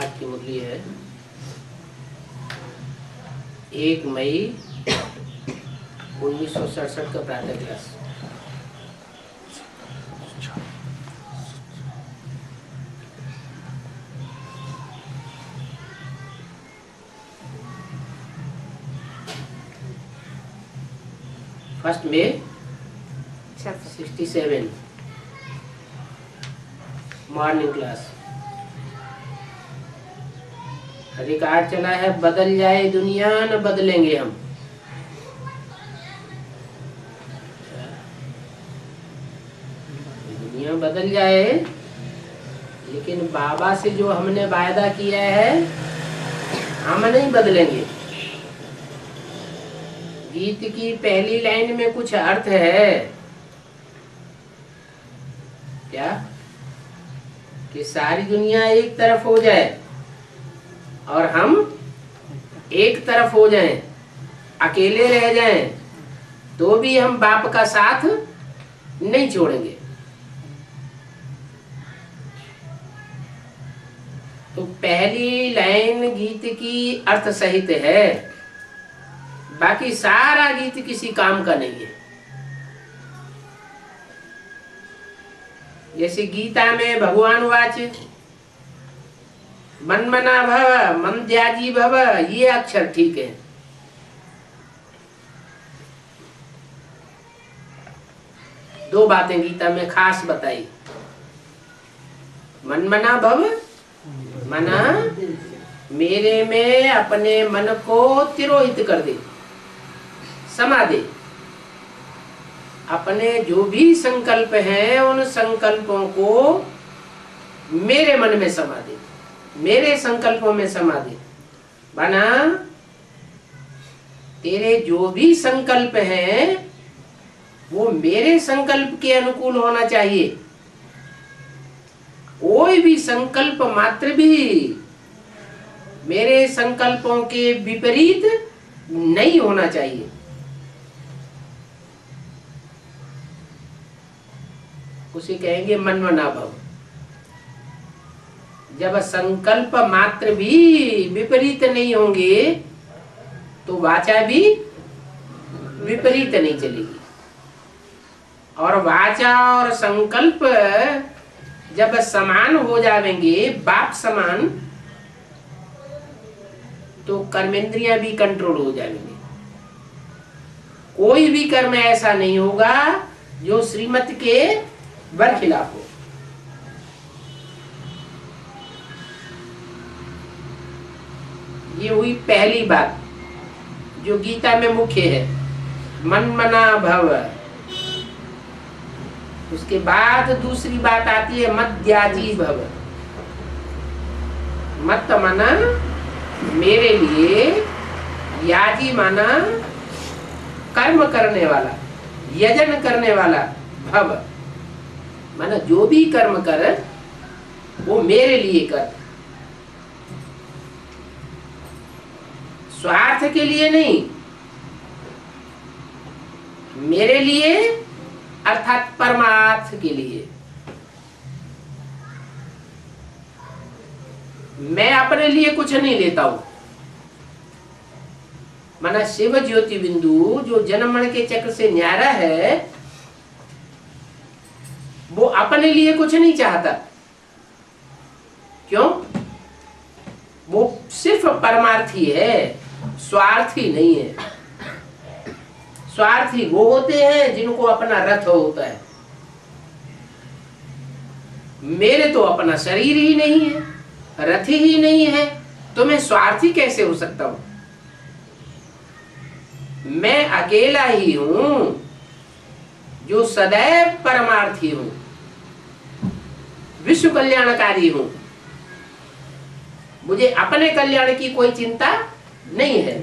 आज की मुरली है 1 मई 1967 का प्रातः क्लास। फर्स्ट में 67 मॉर्निंग क्लास। रिकॉर्ड चला है, बदल जाए दुनिया न बदलेंगे हम। दुनिया बदल जाए लेकिन बाबा से जो हमने वायदा किया है हम नहीं बदलेंगे। गीत की पहली लाइन में कुछ अर्थ है क्या कि सारी दुनिया एक तरफ हो जाए और हम एक तरफ हो जाएं, अकेले रह जाएं, तो भी हम बाप का साथ नहीं छोड़ेंगे। तो पहली लाइन गीत की अर्थ सहित है, बाकी सारा गीत किसी काम का नहीं है। जैसे गीता में भगवान वाच मनमना भव मंद्याजी भव, ये अक्षर ठीक है। दो बातें गीता में खास बताई। मनमना भव, मना मेरे में अपने मन को तिरोहित कर दे, समा दे। अपने जो भी संकल्प हैं उन संकल्पों को मेरे मन में समा दे, मेरे संकल्पों में समा दे। बना तेरे जो भी संकल्प हैं वो मेरे संकल्प के अनुकूल होना चाहिए। कोई भी संकल्प मात्र भी मेरे संकल्पों के विपरीत नहीं होना चाहिए। उसे कहेंगे मनमना भव। जब संकल्प मात्र भी विपरीत नहीं होंगे तो वाचा भी विपरीत नहीं चलेगी। और वाचा और संकल्प जब समान हो जाएंगे, बाप समान, तो कर्मेंद्रियां भी कंट्रोल हो जाएंगे। कोई भी कर्म ऐसा नहीं होगा जो श्रीमत के बरखिलाफ हो। ये हुई पहली बात जो गीता में मुख्य है, मनमना भव। उसके बाद दूसरी बात आती है मद्याजी भव। मत माना मेरे लिए, याजी माना कर्म करने वाला, यजन करने वाला, भव माना जो भी कर्म कर वो मेरे लिए कर, स्वार्थ के लिए नहीं, मेरे लिए अर्थात परमार्थ के लिए। मैं अपने लिए कुछ नहीं लेता हूं। माना शिव ज्योति बिंदु जो जन्म मरण के चक्र से न्यारा है वो अपने लिए कुछ नहीं चाहता। क्यों? वो सिर्फ परमार्थी है, स्वार्थी नहीं है। स्वार्थी वो होते हैं जिनको अपना रथ होता है। मेरे तो अपना शरीर ही नहीं है, रथ ही नहीं है, तो मैं स्वार्थी कैसे हो सकता हूं? मैं अकेला ही हूं जो सदैव परमार्थी हूं, विश्व कल्याणकारी हूं। मुझे अपने कल्याण की कोई चिंता नहीं है।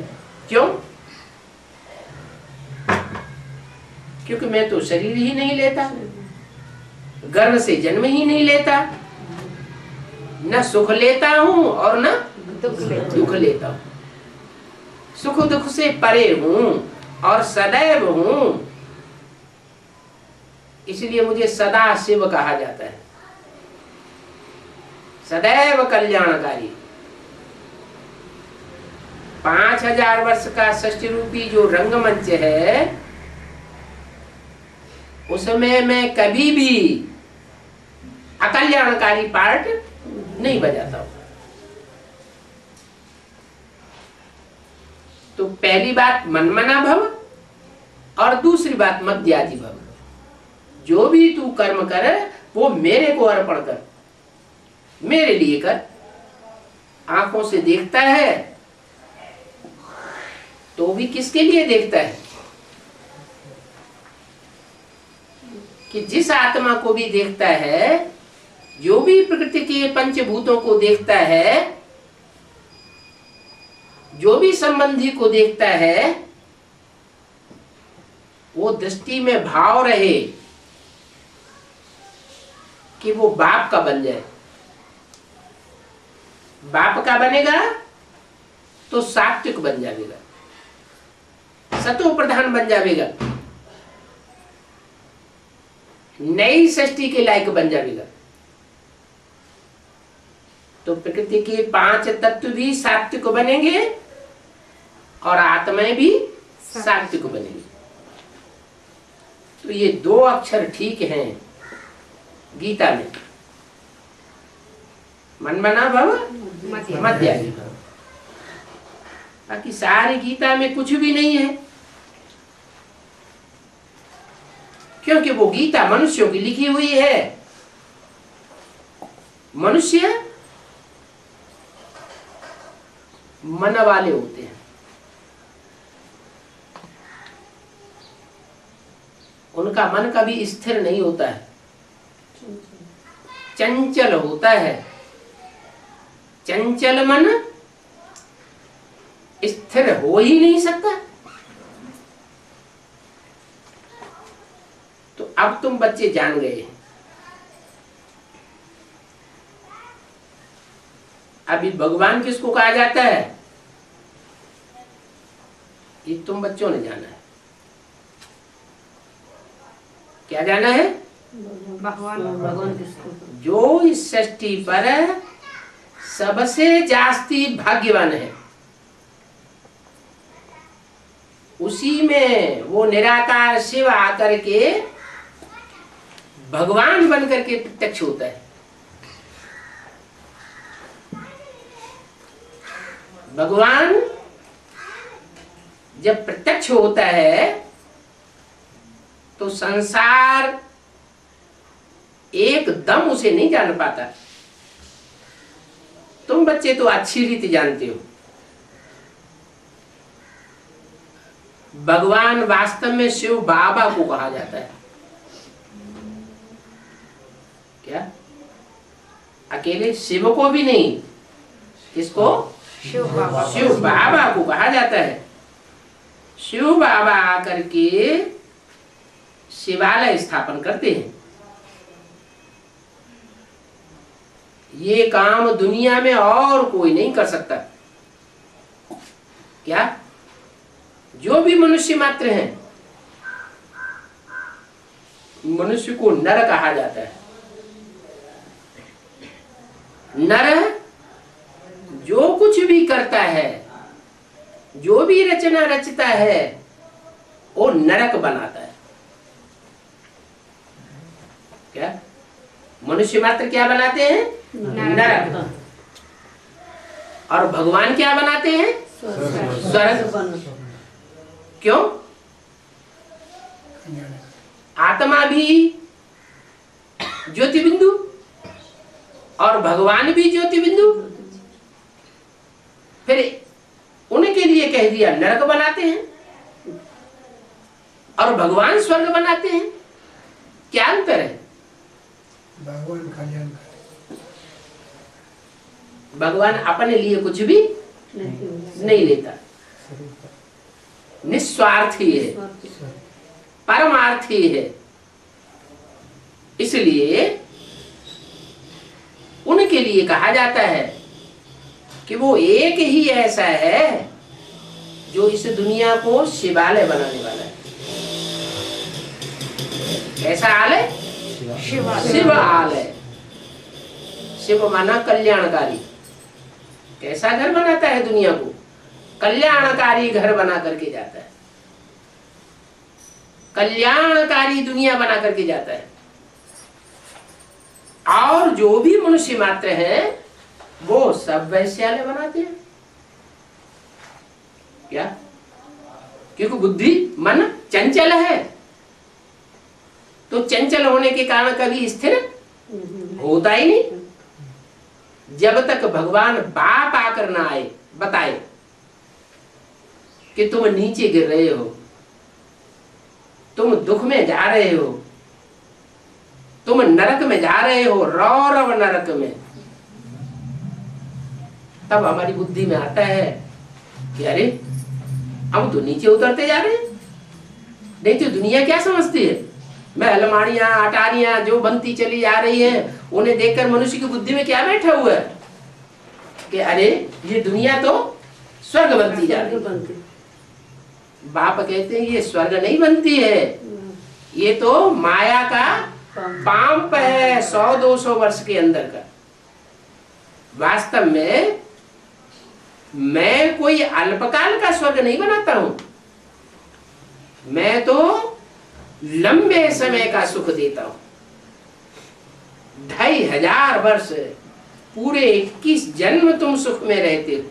क्यों? क्योंकि मैं तो शरीर ही नहीं लेता, गर्भ से जन्म ही नहीं लेता, न सुख लेता हूं और न दुख लेता हूं। सुख दुख से परे हूं और सदैव हूं। इसलिए मुझे सदा शिव कहा जाता है, सदैव कल्याणकारी। 5000 वर्ष का षष्ठी रूपी जो रंगमंच है, उसमें मैं कभी भी अकल्याणकारी पार्ट नहीं बजाता हूं। तो पहली बात मनमना भव, और दूसरी बात मद्याजी भव। जो भी तू कर्म कर वो मेरे को अर्पण कर, मेरे लिए कर। आंखों से देखता है तो भी किसके लिए देखता है? कि जिस आत्मा को भी देखता है, जो भी प्रकृति के पंचभूतों को देखता है, जो भी संबंधी को देखता है, वो दृष्टि में भाव रहे कि वो बाप का बन जाए। बाप का बनेगा तो सात्विक बन जाएगा, सतो प्रधान बन जाएगा, नई सृष्टि के लायक बन जाएगा। तो प्रकृति के 5 तत्व भी सात्विक बनेंगे और आत्माएं भी सात्विक बनेंगी। तो ये 2 अक्षर ठीक हैं गीता में, मनमना भव मद्याजी भव। बाकी सारी गीता में कुछ भी नहीं है, क्योंकि वो गीता मनुष्यों की लिखी हुई है। मनुष्य मन वाले होते हैं, उनका मन कभी स्थिर नहीं होता है, चंचल होता है। चंचल मन स्थिर हो ही नहीं सकता। तो अब तुम बच्चे जान गए। अभी भगवान किसको कहा जाता है, ये तुम बच्चों ने जाना है। क्या जाना है? भगवान किसको? जो इस सृष्टि पर सबसे जास्ती भाग्यवान है, उसी में वो निराकार शिव आकर के भगवान बन करके प्रत्यक्ष होता है। भगवान जब प्रत्यक्ष होता है तो संसार एकदम उसे नहीं जान पाता। तुम बच्चे तो अच्छी रीति जानते हो, भगवान वास्तव में शिव बाबा को कहा जाता है। क्या? अकेले शिव को भी नहीं, किसको? शिव बाबा को कहा जाता है। शिव बाबा आकर के शिवालय स्थापन करते हैं। ये काम दुनिया में और कोई नहीं कर सकता। क्या? जो भी मनुष्य मात्र हैं, मनुष्य को नर कहा जाता है। नर जो कुछ भी करता है, जो भी रचना रचता है, वो नरक बनाता है। क्या? मनुष्य मात्र क्या बनाते हैं? नरक। और भगवान क्या बनाते हैं? स्वर्ग। क्यों? आत्मा भी ज्योति बिंदु और भगवान भी ज्योति बिंदु, फिर उनके लिए कह दिया नरक बनाते हैं और भगवान स्वर्ग बनाते हैं। क्या अंतर है? भगवान कल्याण, भगवान अपने लिए कुछ भी नहीं लेता, निस्वार्थी है, परमार्थी है। इसलिए उनके लिए कहा जाता है कि वो एक ही ऐसा है जो इस दुनिया को शिवालय बनाने वाला है। कैसा आलय? शिव आलय। शिव माना कल्याणकारी। कैसा घर बनाता है दुनिया को? कल्याणकारी घर बना करके जाता है, कल्याणकारी दुनिया बना करके जाता है। और जो भी मनुष्य मात्र हैं वो सब वैश्यालय बनाते हैं। क्या? क्योंकि बुद्धि मन चंचल है, तो चंचल होने के कारण कभी स्थिर होता ही नहीं। जब तक भगवान बाप आकर ना आए बताए कि तुम नीचे गिर रहे हो, तुम दुख में जा रहे हो, तुम नरक में जा रहे हो, रौरव नरक में, तब हमारी बुद्धि में आता है कि अरे हम तो नीचे उतरते जा रहे हैं। नहीं तो दुनिया क्या समझती है, महलमाड़ियां अटारियां जो बनती चली जा रही है, उन्हें देखकर मनुष्य की बुद्धि में क्या बैठा हुआ है कि अरे ये दुनिया तो स्वर्ग बनती जा रही है। बाप कहते हैं ये स्वर्ग नहीं बनती है, ये तो माया का पांप है 100-200 वर्ष के अंदर का। वास्तव में मैं कोई अल्पकाल का स्वर्ग नहीं बनाता हूं, मैं तो लंबे समय का सुख देता हूं। 2500 वर्ष पूरे 21 जन्म तुम सुख में रहते हो।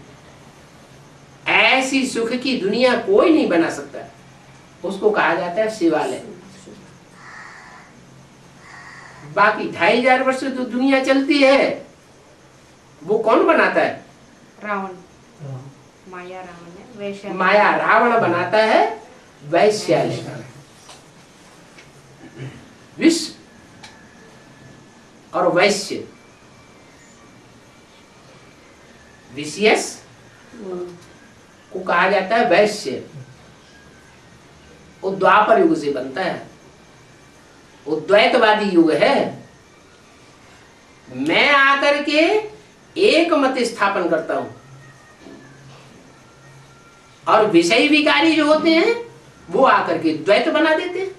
ऐसी सुख की दुनिया कोई नहीं बना सकता, उसको कहा जाता है शिवालय। बाकी 2500 वर्ष जो दुनिया चलती है वो कौन बनाता है? रावण, माया रावण है, वैश्य माया रावण बनाता है वैश्यालय। विश्व और वैश्य, विशियस को कहा जाता है वैश्य। वो द्वापर युग से बनता है, वो द्वैतवादी युग है। मैं आकर के एक मत स्थापन करता हूं, और विषय विकारी जो होते हैं वो आकर के द्वैत बना देते हैं।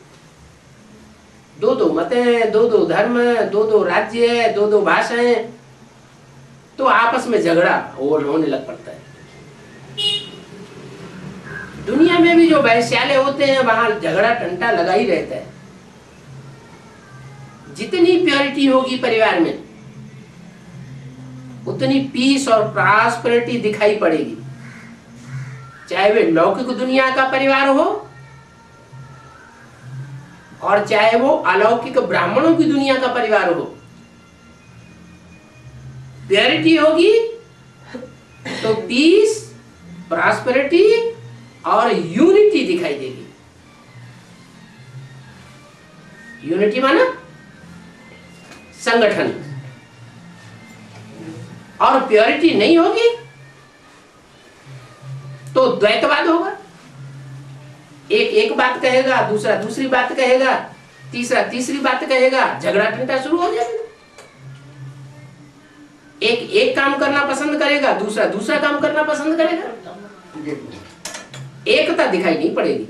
2-2 मत हैं, 2-2 धर्म, 2-2 राज्य, 2-2 भाषाएं, तो आपस में झगड़ा होने लग पड़ता है। दुनिया में भी जो वैश्यालय होते हैं वहां झगड़ा टंटा लगा ही रहता है। जितनी प्योरिटी होगी परिवार में उतनी पीस और प्रॉस्पेरिटी दिखाई पड़ेगी, चाहे वे लौकिक दुनिया का परिवार हो और चाहे वो अलौकिक ब्राह्मणों की दुनिया का परिवार हो। प्योरिटी होगी तो पीस, प्रॉस्पेरिटी और यूनिटी दिखाई देगी। यूनिटी माना संगठन, और प्योरिटी नहीं होगी तो द्वैतवाद होगा। एक बात कहेगा, दूसरा दूसरी बात कहेगा, तीसरा तीसरी बात कहेगा, झगड़ा टंटा शुरू हो जाएगा। एक काम करना पसंद करेगा, दूसरा दूसरा काम करना पसंद करेगा, एकता दिखाई नहीं पड़ेगी।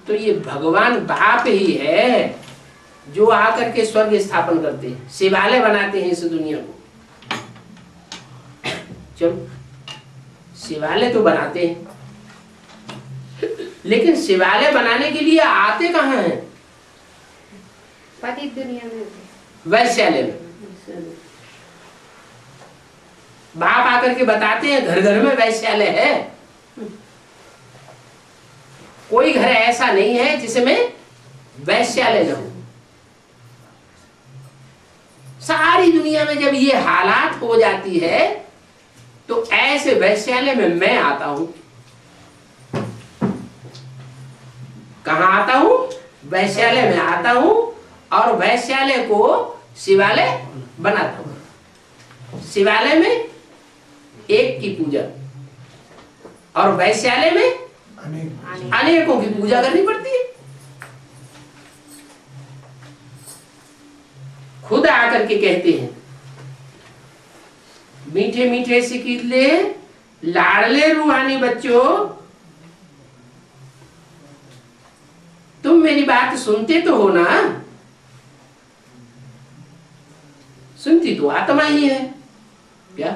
तो ये भगवान बाप ही है जो आकर के स्वर्ग स्थापन करते हैं, शिवालय बनाते हैं इस दुनिया को। चलो शिवालय तो बनाते हैं, लेकिन शिवालय बनाने के लिए आते कहाँ हैं? पतित दुनिया में, वैश्यालय में। बाप आकर के बताते हैं घर घर में वैश्यालय है। कोई घर ऐसा नहीं है जिसमें वैश्यालय न हो। सारी दुनिया में जब ये हालात हो जाती है तो ऐसे वैश्यालय में मैं आता हूं। कहां आता हूं? वैश्यालय में आता हूं, और वैश्यालय को शिवालय बनाता हूं। शिवालय में एक की पूजा, और वैश्यालय में अनेकों की पूजा करनी पड़ती है। खुद आकर के कहते हैं, मीठे मीठे सिकीले लाडले रूहानी बच्चों, तुम मेरी बात सुनते तो हो ना? सुनती तो आत्मा ही है। क्या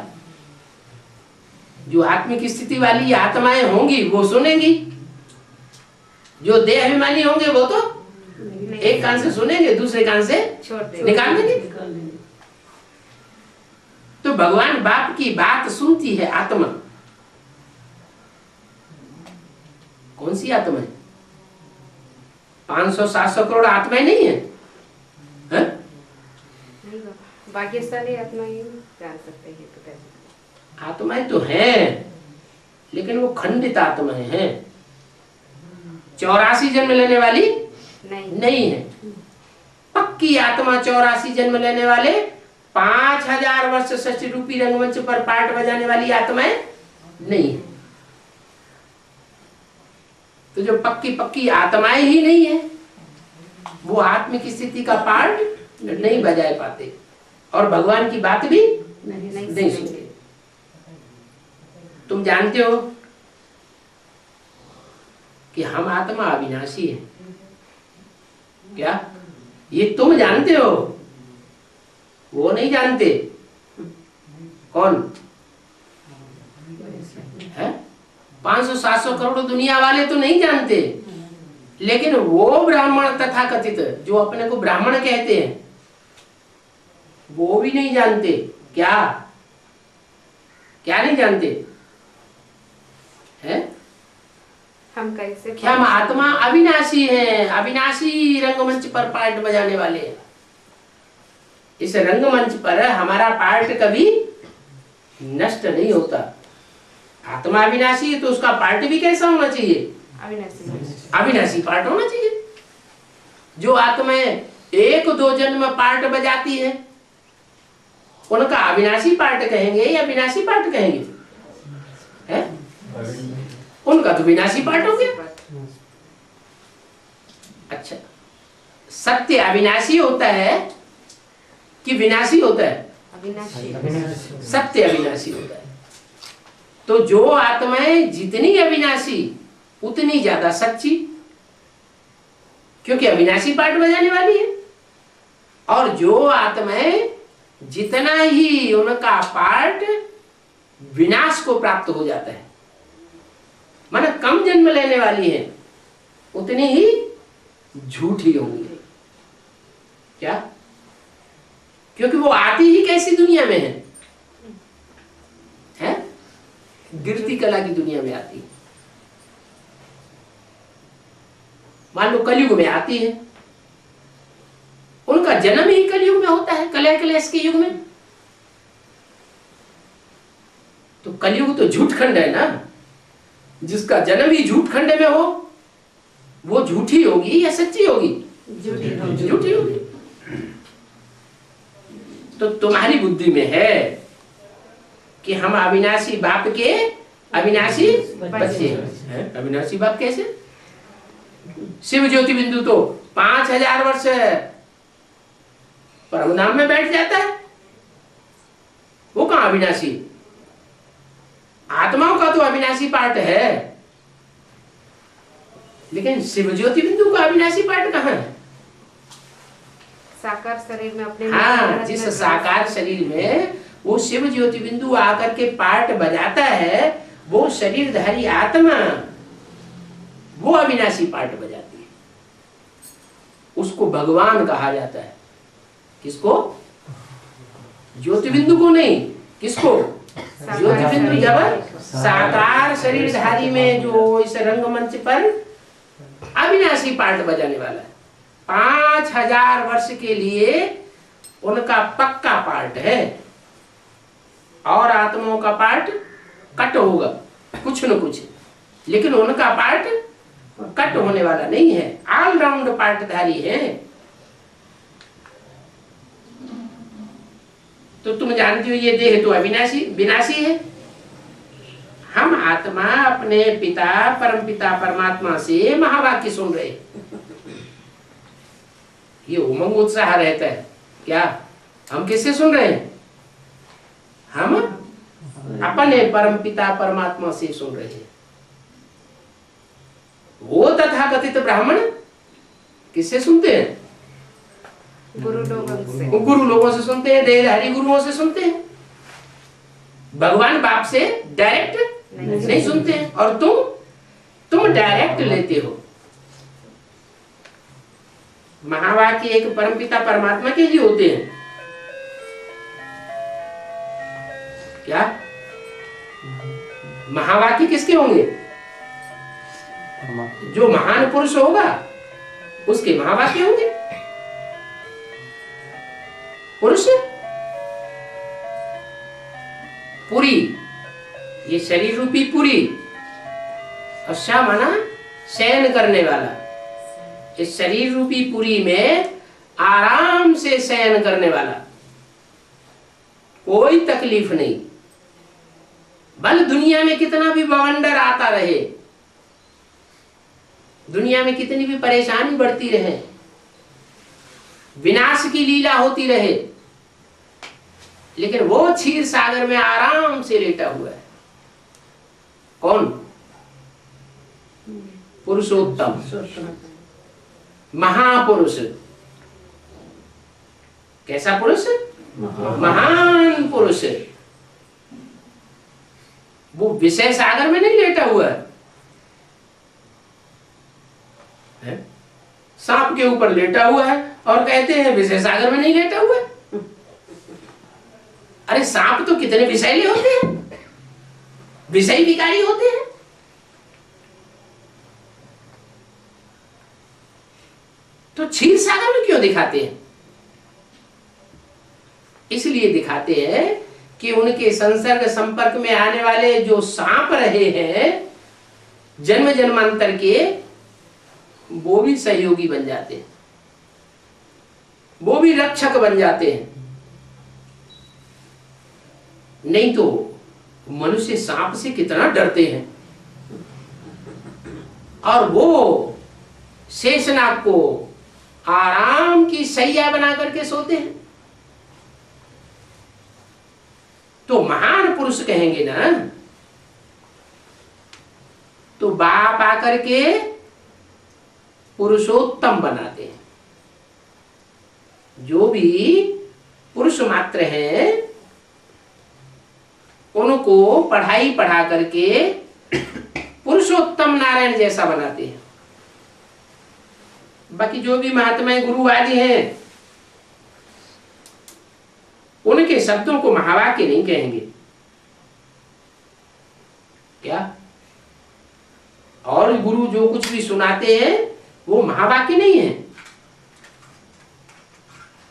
जो आत्मिक स्थिति वाली आत्माएं होंगी वो सुनेंगी, जो देह अभिमानी होंगे वो तो एक कान से सुनेंगे, दूसरे कान से निकाल देंगे। तो भगवान बाप की बात सुनती है आत्मा। कौन सी आत्मा है? 500-700 करोड़ आत्माएं नहीं है, है? बाकी सारी आत्मा ही जान सकते हैं पिताजी। आत्माएं तो हैं, लेकिन वो खंडित आत्माएं हैं। 84 जन्म लेने वाली नहीं है। पक्की आत्मा 84 जन्म लेने वाले 5000 वर्ष षष्ठी रूपी रंगमंच पर पाठ बजाने वाली आत्माएं नहीं है। तो जो पक्की आत्माएं ही नहीं है वो आत्मिक स्थिति का पाठ नहीं बजा पाते और भगवान की बात भी नहीं सुनते। तुम जानते हो कि हम आत्मा अविनाशी है क्या? ये तुम जानते हो, वो नहीं जानते। कौन है? 500-700 करोड़ दुनिया वाले तो नहीं जानते, लेकिन वो ब्राह्मण तथा कथित जो अपने को ब्राह्मण कहते हैं वो भी नहीं जानते। क्या नहीं जानते हैं? हम कैसे क्या हम आत्मा अविनाशी हैं, अविनाशी रंगमंच पर पार्ट बजाने वाले हैं। इस रंगमंच पर हमारा पार्ट कभी नष्ट नहीं होता। आत्मा अविनाशी है तो उसका पार्ट भी कैसा होना चाहिए? अविनाशी पार्ट होना चाहिए। जो आत्माएं 1-2 जन्म पार्ट बजाती है उनका अविनाशी पार्ट कहेंगे या विनाशी पार्ट कहेंगे? है? उनका तो विनाशी पार्ट हो गया। अच्छा, सत्य अविनाशी होता है कि विनाशी होता है? सत्य अविनाशी होता है। तो जो आत्माएं जितनी अविनाशी उतनी ज्यादा सच्ची, क्योंकि अविनाशी पार्ट बजाने वाली है। और जो आत्माएं जितना ही उनका पार्ट विनाश को प्राप्त हो जाता है, माना कम जन्म लेने वाली है, उतनी ही झूठी होंगी। क्या? क्योंकि वो आती ही कैसी दुनिया में है? गिरती कला की दुनिया में आती है। मान लो कलयुग में आती है, उनका जन्म ही कलयुग में होता है, कलह कलेश के युग में। तो कलयुग तो झूठ खंड है ना। जिसका जन्म ही झूठ खंड में हो वो झूठी होगी या सच्ची होगी? झूठी होगी। तो तुम्हारी बुद्धि में है कि हम अविनाशी बाप के अविनाशी बच्चे हैं। अविनाशी बाप कैसे? शिव ज्योति बिंदु तो 5000 वर्ष परमधाम में बैठ जाता है, वो कहां अविनाशी? आत्माओं का तो अविनाशी पार्ट है, लेकिन शिव ज्योति बिंदु का अविनाशी पार्ट कहां है? साकार शरीर में अपने हाँ, जिस साकार शरीर में वो शिव ज्योति बिंदु आकर के पार्ट बजाता है, वो शरीरधारी आत्मा वो अविनाशी पार्ट बजाती है। उसको भगवान कहा जाता है। किसको? ज्योति बिंदु को नहीं। किसको? ज्योति बिंदु जब साकार शरीरधारी में जो इस रंगमंच पर अविनाशी पार्ट बजाने वाला है, 5000 वर्ष के लिए उनका पक्का पार्ट है। और आत्माओं का पार्ट कट होगा कुछ न कुछ, लेकिन उनका पार्ट कट होने वाला नहीं है। ऑलराउंड पार्टधारी है। तो तुम जानती हो ये देह तो अविनाशी विनाशी है। हम आत्मा अपने पिता परम पिता परमात्मा से महावाक्य सुन रहे, ये उमंग उत्साह रहता है। क्या हम किससे सुन रहे हैं? हम अपने परम पिता परमात्मा से सुन रहे हैं। वो तथाकथित ब्राह्मण किससे सुनते हैं? गुरु लोगों से। गुरु लोगों से सुनते हैं, देहधारी गुरुओं से सुनते हैं। भगवान बाप से डायरेक्ट नहीं सुनते हैं, और तुम डायरेक्ट लेते हो। महावाक्य एक परमपिता परमात्मा के लिए होते हैं। क्या महावाक्य किसके होंगे? जो महान पुरुष होगा उसके महावाक्य होंगे। पुरुष पुरी, ये शरीर रूपी पुरी, और शा माना शयन करने वाला। इस शरीर रूपी पुरी में आराम से शयन करने वाला, कोई तकलीफ नहीं। भले दुनिया में कितना भी बवंडर आता रहे, दुनिया में कितनी भी परेशानी बढ़ती रहे, विनाश की लीला होती रहे, लेकिन वो क्षीर सागर में आराम से लेटा हुआ है। कौन? पुरुषोत्तम, महापुरुष। कैसा पुरुष? महान पुरुष। वो विषय सागर में नहीं लेटा हुआ है, सांप के ऊपर लेटा हुआ है और कहते हैं विषय सागर में नहीं लेटा हुआ है। अरे सांप तो कितने विषैले होते हैं, विषय विकारी होते हैं। तो क्षीर सागर में क्यों दिखाते हैं? इसलिए दिखाते हैं कि उनके संसर्ग संपर्क में आने वाले जो सांप रहे हैं जन्म जन्मांतर के, वो भी सहयोगी बन जाते हैं, वो भी रक्षक बन जाते हैं। नहीं तो मनुष्य सांप से कितना डरते हैं, और वो शेषनाग को आराम की सैया बना करके सोते हैं। तो महान पुरुष कहेंगे ना, तो बाप आकर के पुरुषोत्तम बनाते हैं। जो भी पुरुष मात्र हैं उनको पढ़ाई पढ़ा करके पुरुषोत्तम नारायण जैसा बनाते हैं। बाकी जो भी महात्मा गुरुवादी हैं उनके शब्दों को महावाक्य नहीं कहेंगे। क्या? और गुरु जो कुछ भी सुनाते हैं वो महावाक्य नहीं है।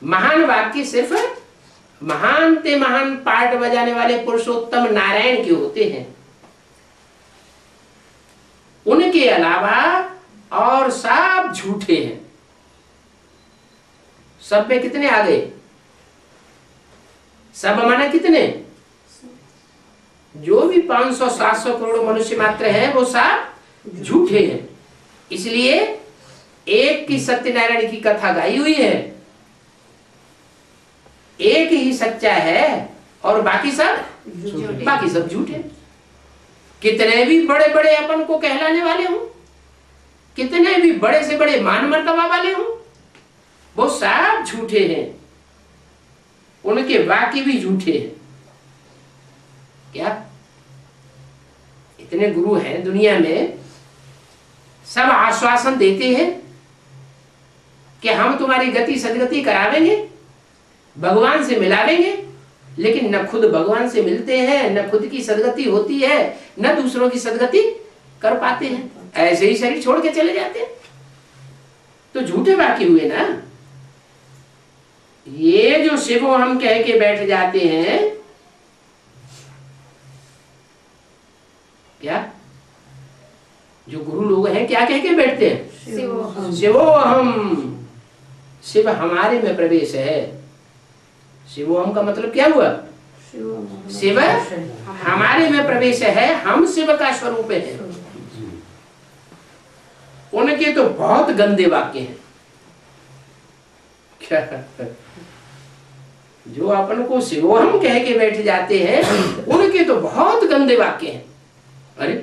महान वाक्य सिर्फ महान ते महान पार्ट बजाने वाले पुरुषोत्तम नारायण के होते हैं। उनके अलावा और सब झूठे हैं। सब में कितने आ गए? सब माना कितने? जो भी 500-700 करोड़ मनुष्य मात्र हैं वो सब झूठे हैं। इसलिए एक की सत्यनारायण की कथा गाई हुई है, एक ही सच्चा है और बाकी सब झूठे। कितने भी बड़े बड़े अपन को कहलाने वाले हों, कितने भी बड़े से बड़े मान मर्तबा वाले हों, वो सब झूठे हैं। उनके वाक्य भी झूठे हैं। क्या? इतने गुरु हैं दुनिया में, सब आश्वासन देते हैं कि हम तुम्हारी गति सदगति करावेंगे, भगवान से मिलावेंगे, लेकिन न खुद भगवान से मिलते हैं, न खुद की सदगति होती है, न दूसरों की सदगति कर पाते हैं। ऐसे ही शरीर छोड़ के चले जाते हैं। तो झूठे वाक्य हुए ना। ये जो शिवो हम कह के बैठ जाते हैं, क्या जो गुरु लोग हैं क्या कह के बैठते हैं? शिवो हम, शिव हमारे में प्रवेश है। शिवो हम का मतलब क्या हुआ? शिव हमारे में प्रवेश है, हम शिव का स्वरूप है। उनके तो बहुत गंदे वाक्य हैं। क्या? जो अपन को शिवो हम कह के बैठ जाते हैं उनके तो बहुत गंदे वाक्य हैं। अरे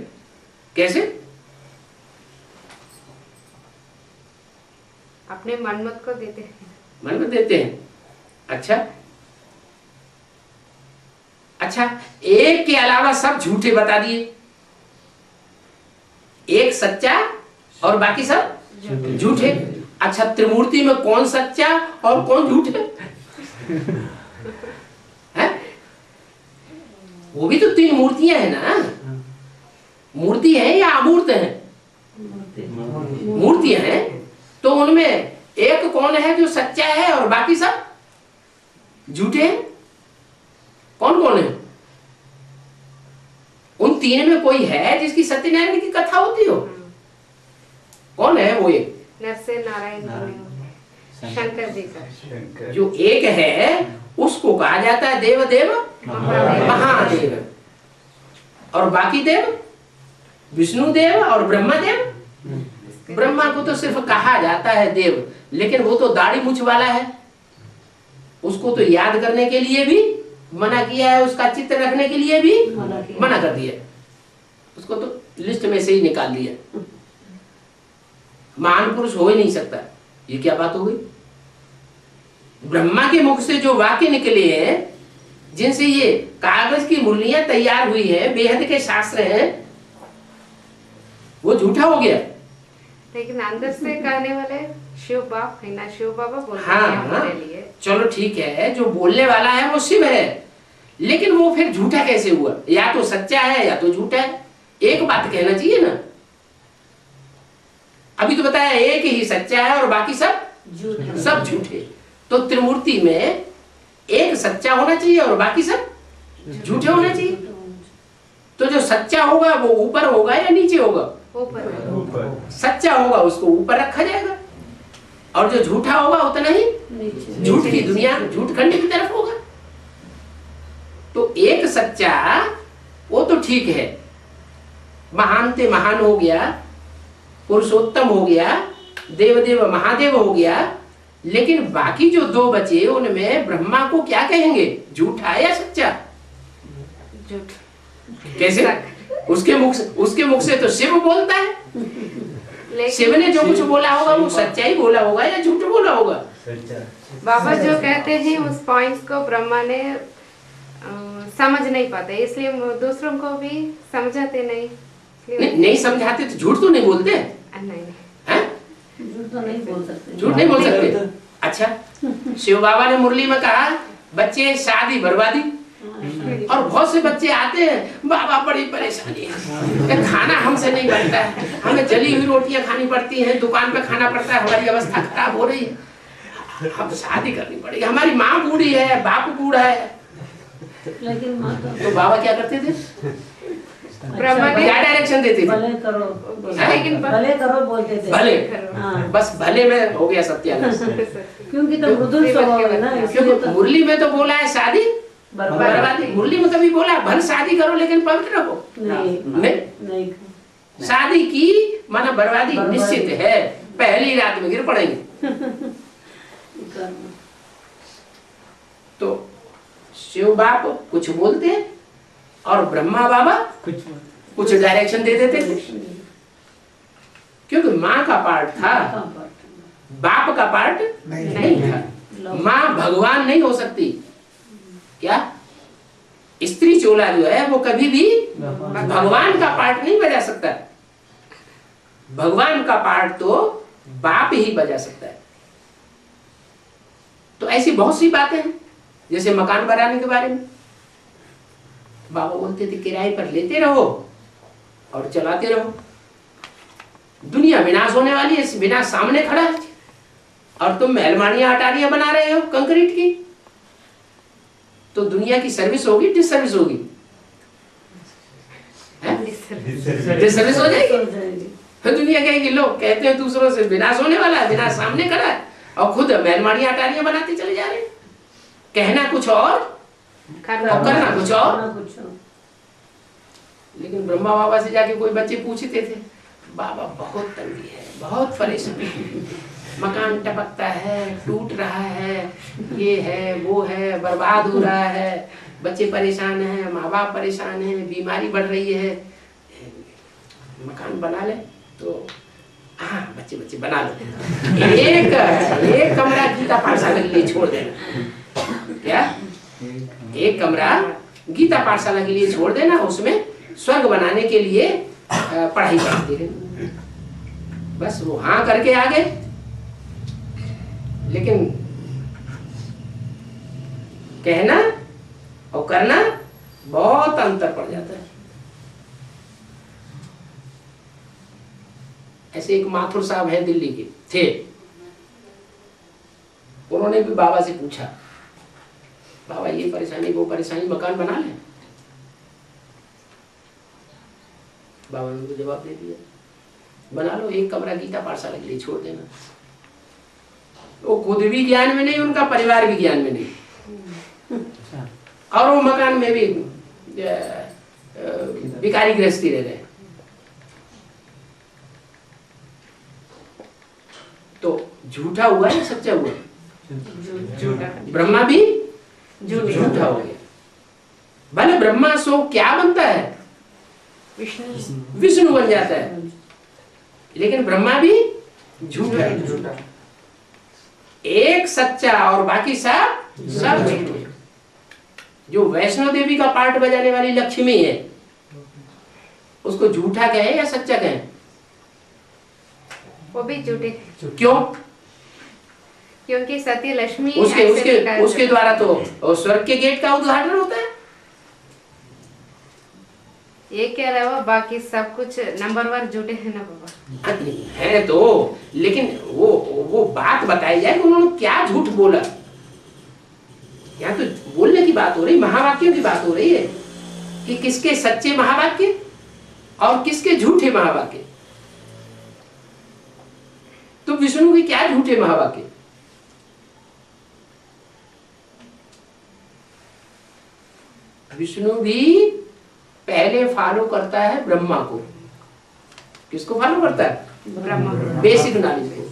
कैसे? अपने मनमत को देते हैं। मनमत देते हैं। अच्छा, अच्छा, एक के अलावा सब झूठे बता दिए, एक सच्चा और बाकी सब झूठे। अच्छा, त्रिमूर्ति में कौन सच्चा और कौन झूठे है? वो भी तो 3 मूर्तियां हैं ना। मूर्ति है या अमूर्त है? मूर्तियां हैं। तो उनमें एक कौन है जो सच्चा है और बाकी सब झूठे हैं? कौन कौन है? उन 3 में कोई है जिसकी सत्यनारायण की कथा होती हो? कौन है वो? एक नरसे नारायण शंकर जी का जो एक है उसको कहा जाता है देव देव महादेव, और बाकी देव विष्णु देव और ब्रह्मा देव। ब्रह्मा को तो सिर्फ कहा जाता है देव, लेकिन वो तो दाढ़ी मूछ वाला है, उसको तो याद करने के लिए भी मना किया है, उसका चित्र रखने के लिए भी मना कर दिया, उसको तो लिस्ट में से ही निकाल दिया। महान पुरुष हो ही नहीं सकता। ये क्या बात हो गई? ब्रह्मा के मुख से जो वाक्य निकले हैं, जिनसे ये कागज की मुरलियां तैयार हुई हैं, बेहद के शास्त्र हैं, वो झूठा हो गया। लेकिन अंदर से कहने वाले शिव बाप है ना, शिव बाबा बोलते हाँ, हैं हमारे लिए। चलो ठीक है, जो बोलने वाला है वो शिव है, लेकिन वो फिर झूठा कैसे हुआ? या तो सच्चा है या तो झूठा है। एक बात कहना चाहिए ना। अभी तो बताया एक ही सच्चा है और बाकी सब झूठे। तो त्रिमूर्ति में एक सच्चा होना चाहिए और बाकी सब झूठे होना चाहिए। तो जो सच्चा होगा वो ऊपर होगा या नीचे होगा? ऊपर। सच्चा होगा उसको ऊपर रखा जाएगा, और जो झूठा होगा उतना ही झूठ की दुनिया, झूठ खंड की तरफ होगा। तो एक सच्चा वो तो ठीक है, महान ते महान हो गया, पुरुषोत्तम हो गया, देवदेव महादेव हो गया, लेकिन बाकी जो 2 बचे उनमें ब्रह्मा को क्या कहेंगे? झूठा या सच्चा? झूठ। कैसे? उसके मुख से तो शिव बोलता है। शिव ने जो कुछ बोला होगा वो सच्चा ही बोला होगा या झूठ बोला होगा? बाबा जो कहते हैं उस पॉइंट्स को ब्रह्मा ने समझ नहीं पाते, इसलिए दूसरों को भी समझाते नहीं समझाते तो झूठ तो नहीं बोलते। नहीं झूठ तो नहीं बोल सकते, झूठ नहीं बोल सकते। अच्छा, शिव बाबा ने मुरली में कहा बच्चे शादी बर्बादी, और बहुत से बच्चे आते हैं, बाबा बड़ी परेशानी है, खाना हमसे नहीं बनता है, हमें जली हुई रोटियां खानी पड़ती हैं, दुकान पे खाना पड़ता है, हमारी अवस्था खराब हो रही है, हम शादी करनी पड़ेगी, हमारी माँ बूढ़ी है, बाप बूढ़ा है। लेकिन तो बाबा क्या करते थे? ब्रह्मा ने क्या डायरेक्शन देते थे? भले करो, लेकिन भले करो बोलते थे। भले, बस भले में हो गया सत्यानाश। क्योंकि तो मृदुल स्वभाव है ना, क्योंकि मुरली में तो बोला है शादी बर्बादी, मुरली में कभी बोला भले शादी करो लेकिन पवित्र रहो? नहीं। शादी की माना बर्बादी निश्चित है, पहली रात में गिर पड़ेंगे। तो शिव बाप कुछ बोलते हैं और ब्रह्मा बाबा कुछ डायरेक्शन दे देते थे, क्योंकि माँ का पार्ट था, बाप का पार्ट नहीं था। माँ भगवान नहीं हो सकती। क्या? स्त्री चोला जो है वो कभी भी भगवान का पार्ट नहीं बजा सकता। भगवान का पार्ट तो बाप ही बजा सकता है। तो ऐसी बहुत सी बातें हैं, जैसे मकान बनाने के बारे में बाबा बोलते थे किराए पर लेते रहो और चलाते रहो, दुनिया विनाश होने वाली है, विनाश सामने खड़ा है, और तुम अलमारियां अटारियां बना रहे हो कंक्रीट की, तो दुनिया की सर्विस होगी डिसर्विस होगी? डिसर्विस हो जाएगी। फिर दुनिया कहेगी लोग कहते हैं दूसरों से विनाश होने वाला है, विनाश सामने खड़ा है, और खुद अलमारियां अटारियां बनाते चले जा रहे हैं। कहना कुछ और करना कुछ और। लेकिन ब्रह्मा बाबा से जाके कोई बच्चे पूछते थे, बाबा बहुत तंगी है, बहुत परेशानी है, मकान टपकता है, टूट रहा है, ये है वो है, बर्बाद हो रहा है, बच्चे परेशान हैं, माँ बाप परेशान हैं, बीमारी बढ़ रही है, मकान बना ले। तो हाँ बच्चे बना लो, एक कमरा गीता पाठशाला के लिए छोड़ देना। क्या? एक कमरा गीता पाठशाला के लिए छोड़ देना, उसमें स्वर्ग बनाने के लिए पढ़ाई करती रहे। बस वो हाँ करके आ गए, लेकिन कहना और करना बहुत अंतर पड़ जाता है। ऐसे एक माथुर साहब है, दिल्ली के थे, उन्होंने भी बाबा से पूछा, बाबा ये परेशानी वो परेशानी, मकान बना लें। बाबा ने उनको जवाब दे दिया, बना लो, एक कमरा गीता पाठशाला के लिए छोड़ देना। वो खुद भी ज्ञान में नहीं, उनका परिवार भी ज्ञान में नहीं, और वो मकान में भी भिखारी गृहस्थी रह रहे। तो झूठा हुआ या सच्चा हुआ? ब्रह्मा भी झूठा हो गया। भले ब्रह्मा सो क्या बनता है? विष्णु बन जाता है, लेकिन ब्रह्मा भी झूठा है। एक सच्चा और बाकी सब झूठे। जो वैष्णो देवी का पार्ट बजाने वाली लक्ष्मी है, उसको झूठा कहे या सच्चा कहे? वो भी झूठे। क्यों? क्योंकि सती लक्ष्मी उसके द्वारा तो स्वर्ग के गेट का उद्घाटन होता है। ये कह रहा है, बाकी सब कुछ नंबर 1 झूठे है ना बाबा? है तो, लेकिन वो बात बताई जाए कि उन्होंने क्या झूठ बोला। यहाँ तो बोलने की बात हो रही, महावाक्यों की बात हो रही है कि किसके सच्चे महावाक्य और किसके झूठे महावाक्य। तो विष्णु के क्या झूठे महावाक्य? विष्णु भी पहले फॉलो करता है ब्रह्मा को। किसको फॉलो करता है? ब्रह्मा। बेसिक नॉलेज को,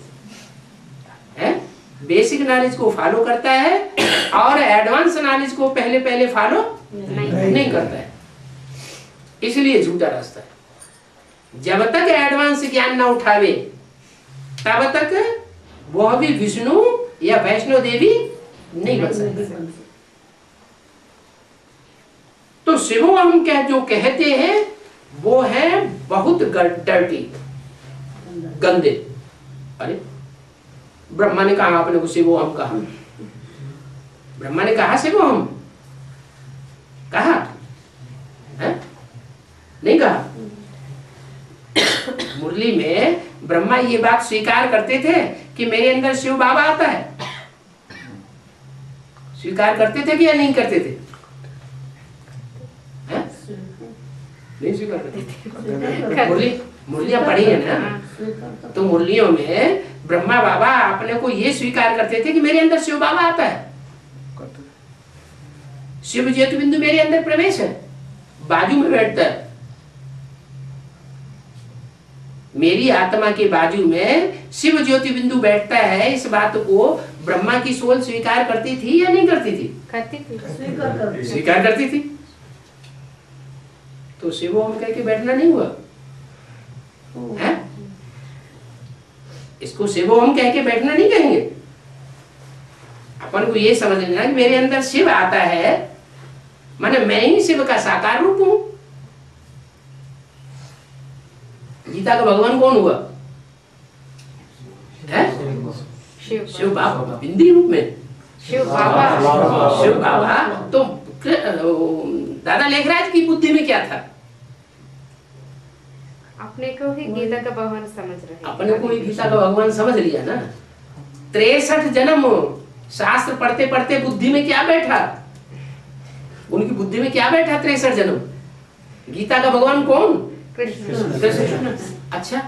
है बेसिक नॉलेज को फॉलो करता है, और एडवांस नॉलेज को पहले फॉलो नहीं करता है, इसलिए झूठा रास्ता है। जब तक एडवांस ज्ञान ना उठावे तब तक वह भी विष्णु या वैष्णो देवी नहीं बन सकता। तो शिवो हम जो कहते हैं वो है बहुत डर्टी, गंदे। अरे ब्रह्मा ने कहा आपने को शिवो हम कहा? ब्रह्मा ने कहा शिवो हम कहा है? नहीं कहा। मुरली में ब्रह्मा ये बात स्वीकार करते थे कि मेरे अंदर शिव बाबा आता है। स्वीकार करते थे कि या नहीं करते थे? नहीं स्वीकार करते। मुरलियां पढ़ी है ना, तो मुरलियों में ब्रह्मा बाबा अपने को ये स्वीकार करते थे कि मेरे अंदर शिव बाबा आता है। शिव ज्योति बिंदु मेरे अंदर प्रवेश है, बाजू में बैठता है। मेरी आत्मा के बाजू में शिव ज्योति बिंदु बैठता है। इस बात को ब्रह्मा की सोल स्वीकार करती थी या नहीं करती थी? करती थी। स्वीकार करती थी। तो शिवो हम कह के बैठना नहीं हुआ है? इसको शिवो हम कह के बैठना नहीं कहेंगे। अपन को ये समझ लेना कि मेरे अंदर शिव आता है, माने मैं ही शिव का साकार रूप हूं। गीता का भगवान कौन हुआ है? शिव बाबा, बिंदी रूप में शिव बाबा। शिव बाबा। तो दादा लेखराज की बुद्धि में क्या था? अपने को ही गीता का भगवान समझ रहे। अपने को ही गीता का भगवान समझ लिया ना। 63 जन्म शास्त्र पढ़ते पढ़ते बुद्धि में क्या बैठा? उनकी बुद्धि में क्या बैठा? 63 जन्म। गीता का भगवान कौन? कृष्ण। अच्छा,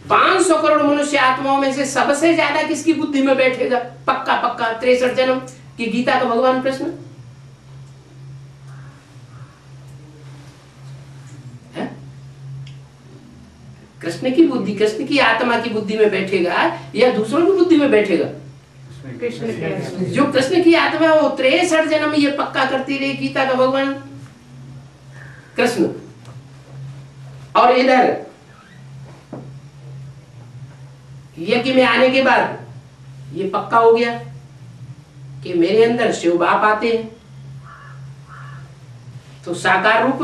500 करोड़ मनुष्य आत्माओं में से सबसे ज्यादा किसकी बुद्धि में बैठेगा? पक्का 63 जन्म की गीता का भगवान कृष्ण है। कृष्ण की बुद्धि, कृष्ण की आत्मा की बुद्धि में बैठेगा या दूसरों की बुद्धि में बैठेगा? कृष्ण। जो कृष्ण की आत्मा वो 63 जन्म ये पक्का करती रही गीता का भगवान कृष्ण। और इधर यज्ञ में आने के बाद ये पक्का हो गया कि मेरे अंदर शिव बाप आते हैं। तो साकार रूप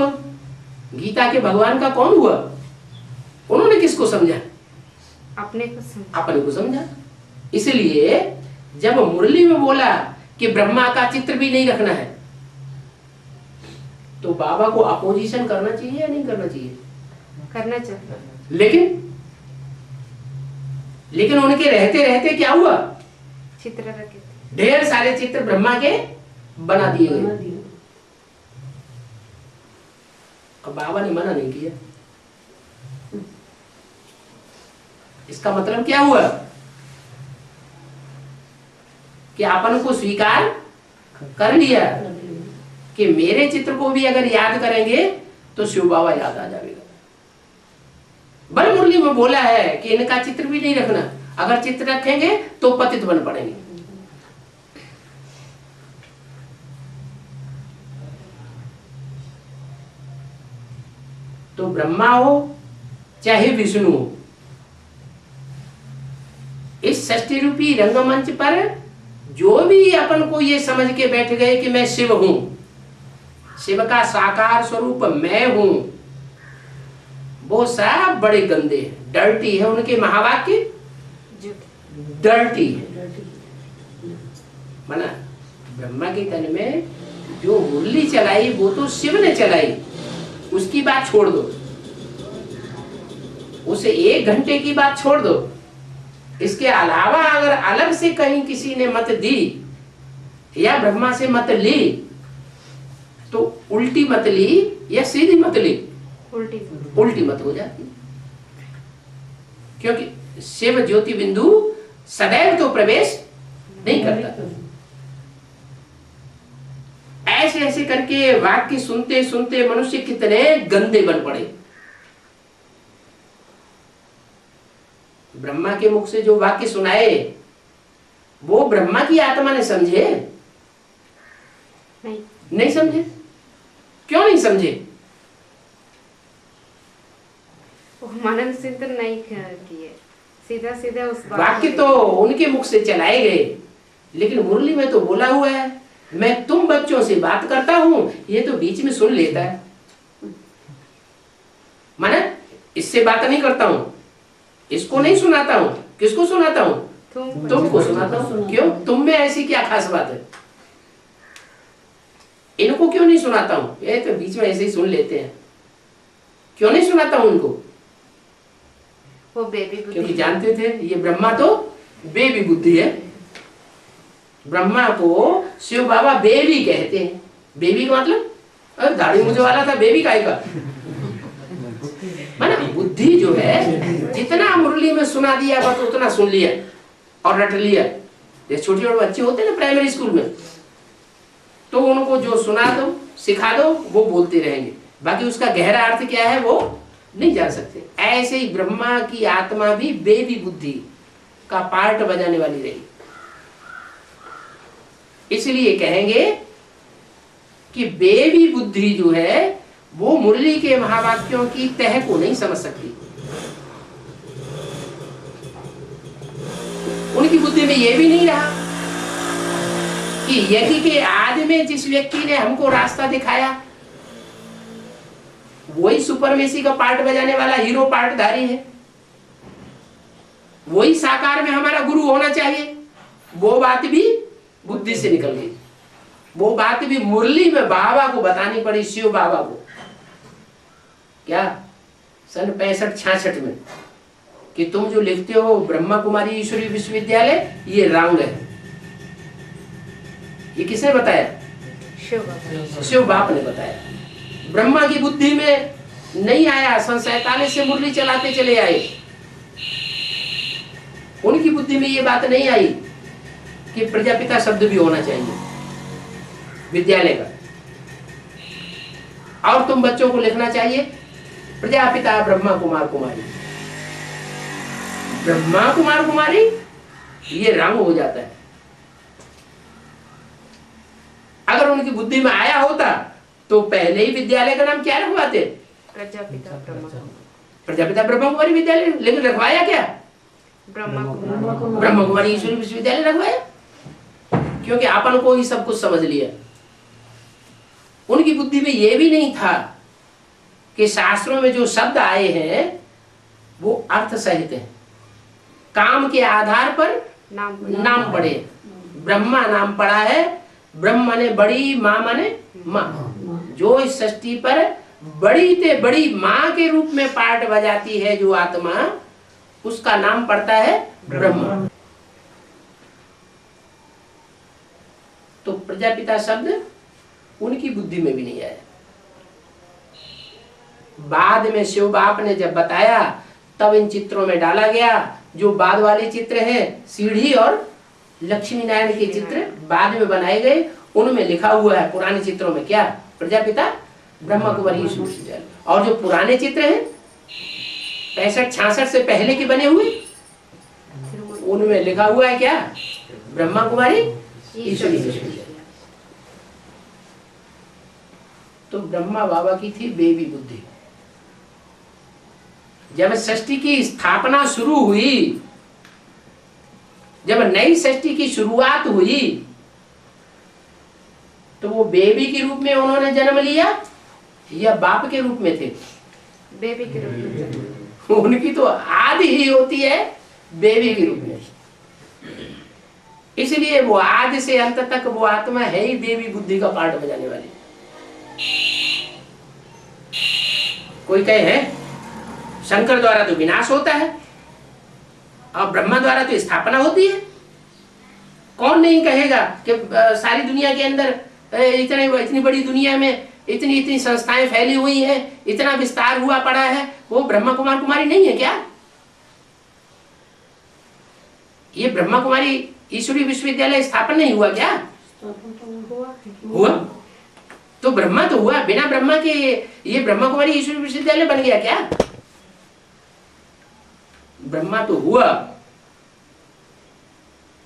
गीता के भगवान का कौन हुआ? उन्होंने किसको समझा? अपने को समझ। अपने को समझा। इसलिए जब मुरली में बोला कि ब्रह्मा का चित्र भी नहीं रखना है, तो बाबा को अपोजिशन करना चाहिए या नहीं करना चाहिए? करना चाहिए। लेकिन उनके रहते रहते क्या हुआ? चित्र रखे थे। ढेर सारे चित्र ब्रह्मा के बना दिए गए। अब बाबा ने मना नहीं किया। इसका मतलब क्या हुआ? कि अपन को स्वीकार कर लिया कि मेरे चित्र को भी अगर याद करेंगे तो शिव बाबा याद आ जाएगा। बल मुरली में बोला है कि इनका चित्र भी नहीं रखना, अगर चित्र रखेंगे तो पतित बन पड़ेंगे। तो ब्रह्मा हो चाहे विष्णु हो, इस षष्ठी रूपी रंगमंच पर जो भी अपन को ये समझ के बैठ गए कि मैं शिव हूं, शिव का साकार स्वरूप मैं हूं, वो सब बड़े गंदे हैं, डर्टी है। उनके महावाक्य डर्टी है। माना ब्रह्मा के तन में जो मुरली चलाई वो तो शिव ने चलाई, उसकी बात छोड़ दो, उसे 1 घंटे की बात छोड़ दो। इसके अलावा अगर अलग से कहीं किसी ने मत दी या ब्रह्मा से मत ली, तो उल्टी मत ली या सीधी मत ली, उल्टी मत हो जाती। क्योंकि शिव ज्योति बिंदु सदैव तो प्रवेश नहीं करता। ऐसे ऐसे करके वाक्य सुनते सुनते मनुष्य कितने गंदे बन पड़े। ब्रह्मा के मुख से जो वाक्य सुनाए वो ब्रह्मा की आत्मा ने समझे? नहीं समझे। क्यों नहीं समझे? मनन चिंतन नहीं किए, सीधा सीधा उस वाक्य तो उनके मुख से चलाए गए, लेकिन मुरली में तो बोला हुआ है मैं तुम बच्चों से बात करता हूं, ये तो बीच में सुन लेता है। माने इससे बात नहीं करता हूं, इसको नहीं सुनाता हूं। किसको सुनाता हूं? तुमको सुनाता हूं। क्यों? तुम में ऐसी क्या खास बात है? इनको क्यों नहीं सुनाता हूं? ये तो बीच में ऐसे ही सुन लेते हैं। क्यों नहीं सुनाता हूं इनको? वो बेबी बुद्धि, क्योंकि जानते थे ये ब्रह्मा तो बेबी बुद्धि है। ब्रह्मा को शिव बाबा बेबी कहते हैं। बेबी का मतलब, अरे दाढ़ी मुझे वाला था, बेबी काय का? माना बुद्धि जो है, जितना मुरली में सुना दिया बस उतना सुन लिया और रट लिया। जैसे छोटे छोटे बच्चे होते हैं ना प्राइमरी स्कूल में, तो उनको जो सुना दो सिखा दो वो बोलते रहेंगे, बाकी उसका गहरा अर्थ क्या है वो नहीं जान सकते। ऐसे ही ब्रह्मा की आत्मा भी बेबी बुद्धि का पार्ट बजाने वाली रही। इसलिए कहेंगे कि बेबी बुद्धि जो है वो मुरली के महावाक्यों की तह को नहीं समझ सकती। उनकी बुद्धि में यह भी नहीं रहा कि यज्ञ के आदि में जिस व्यक्ति ने हमको रास्ता दिखाया वही सुपरमेसी का पार्ट बजाने वाला हीरो पार्टधारी है, वही साकार में हमारा गुरु होना चाहिए। वो बात भी बुद्धि से निकल गई। वो बात भी मुरली में बाबा को बतानी पड़ी, शिव बाबा को। क्या सन 65-66 में कि तुम जो लिखते हो ब्रह्मा कुमारी ईश्वरीय विश्वविद्यालय, ये रॉन्ग है। ये किसने बताया? शिव बाप ने बताया। ब्रह्मा की बुद्धि में नहीं आया। सन 47 से मुरली चलाते चले आए, उनकी बुद्धि में ये बात नहीं आई कि प्रजापिता शब्द भी होना चाहिए विद्यालय का, और तुम बच्चों को लिखना चाहिए प्रजापिता ब्रह्मा कुमार कुमारी। ब्रह्मा कुमार कुमारी ये रंग हो जाता है। अगर उनकी बुद्धि में आया होता तो पहले ही विद्यालय का नाम क्या रखवाते? प्रजापिता ब्रह्मा कुमारी विद्यालय। लेकिन रखवाया क्या? ब्रह्मा कुमारी ईश्वरीय विश्वविद्यालय रखवाया, क्योंकि अपन को ही सब कुछ समझ लिया। उनकी बुद्धि में ये भी नहीं था कि शास्त्रों में जो शब्द आए हैं वो अर्थ सहित है, काम के आधार पर नाम पड़े। ब्रह्मा नाम पड़ा है, ब्रह्म माने बड़ी, माँ माने माँ। जो इस सृष्टि पर बड़ी से बड़ी माँ के रूप में पार्ट बजाती है जो आत्मा, उसका नाम पड़ता है ब्रह्मा। तो प्रजापिता शब्द उनकी बुद्धि में भी नहीं आया। बाद में शिव बाप ने जब बताया तब इन चित्रों में डाला गया। जो बाद वाले चित्र हैं, सीढ़ी और लक्ष्मी नारायण के चित्र बाद में बनाए गए, उनमें लिखा हुआ है पुराने चित्रों में क्या, प्रजापिता ब्रह्मा कुमारी ईश्वर विश्वविद्यालय। और जो पुराने चित्र हैं 65-66 से पहले के बने हुए, उनमें लिखा हुआ है क्या, ब्रह्मा कुमारी ईश्वरी विश्वविद्यालय। तो ब्रह्मा बाबा की थी बेबी बुद्धि। जब सृष्टि की स्थापना शुरू हुई, जब नई सृष्टि की शुरुआत हुई, तो वो बेबी के रूप में उन्होंने जन्म लिया या बाप के रूप में थे? बेबी के रूप में। उनकी तो आदि ही होती है बेबी के रूप में। इसलिए वो आदि से अंत तक वो आत्मा है ही बेबी बुद्धि का पार्ट बजाने वाली। कोई कहे है शंकर द्वारा तो विनाश होता है और ब्रह्मा द्वारा तो स्थापना होती है। कौन नहीं कहेगा कि सारी दुनिया के अंदर इतनी बड़ी दुनिया में इतनी इतनी संस्थाएं फैली हुई हैं, इतना विस्तार हुआ पड़ा है, वो ब्रह्मा कुमार कुमारी नहीं है क्या? ये ब्रह्मा कुमारी ईश्वरी विश्वविद्यालय स्थापन नहीं हुआ क्या? हुआ तो ब्रह्मा तो हुआ, बिना ब्रह्मा के ये ब्रह्मा कुमारी ईश्वरी विश्वविद्यालय बन गया क्या? ब्रह्मा तो हुआ,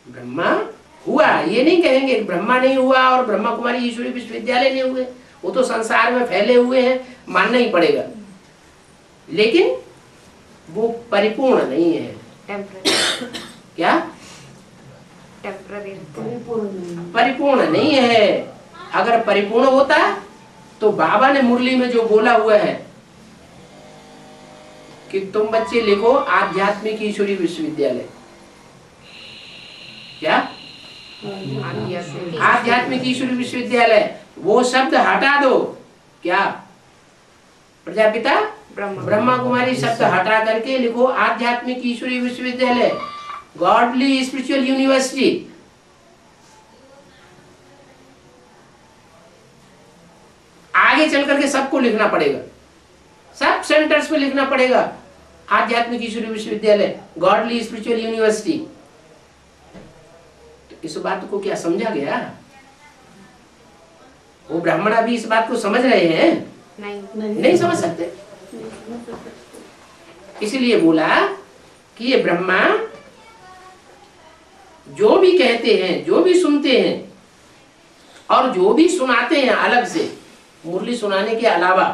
ब्रह्मा हुआ, ये नहीं कहेंगे ब्रह्मा नहीं हुआ और ब्रह्मा कुमारी ईश्वरी विश्वविद्यालय नहीं हुए। वो तो संसार में फैले हुए हैं, मानना ही पड़ेगा, लेकिन वो परिपूर्ण नहीं है। क्या परिपूर्ण नहीं है? अगर परिपूर्ण होता तो बाबा ने मुरली में जो बोला हुआ है कि तुम बच्चे लिखो आध्यात्मिक ईश्वरी विश्वविद्यालय, क्या आध्यात्मिक ईश्वरी विश्वविद्यालय, वो शब्द हटा दो। क्या प्रजापिता ब्रह्मा कुमारी शब्द हटा करके लिखो आध्यात्मिक ईश्वरी विश्वविद्यालय, गॉडली स्पिरिचुअल यूनिवर्सिटी। आगे चल करके सबको लिखना पड़ेगा, सब सेंटर्स पे लिखना पड़ेगा आध्यात्मिक ईश्वरी विश्वविद्यालय, गॉडली स्पिरिचुअल यूनिवर्सिटी। तो इस बात को क्या समझा गया? वो ब्राह्मण भी इस बात को समझ रहे हैं? नहीं समझ सकते। इसलिए बोला कि ये ब्रह्मा जो भी कहते हैं, जो भी सुनते हैं और जो भी सुनाते हैं अलग से, मुरली सुनाने के अलावा,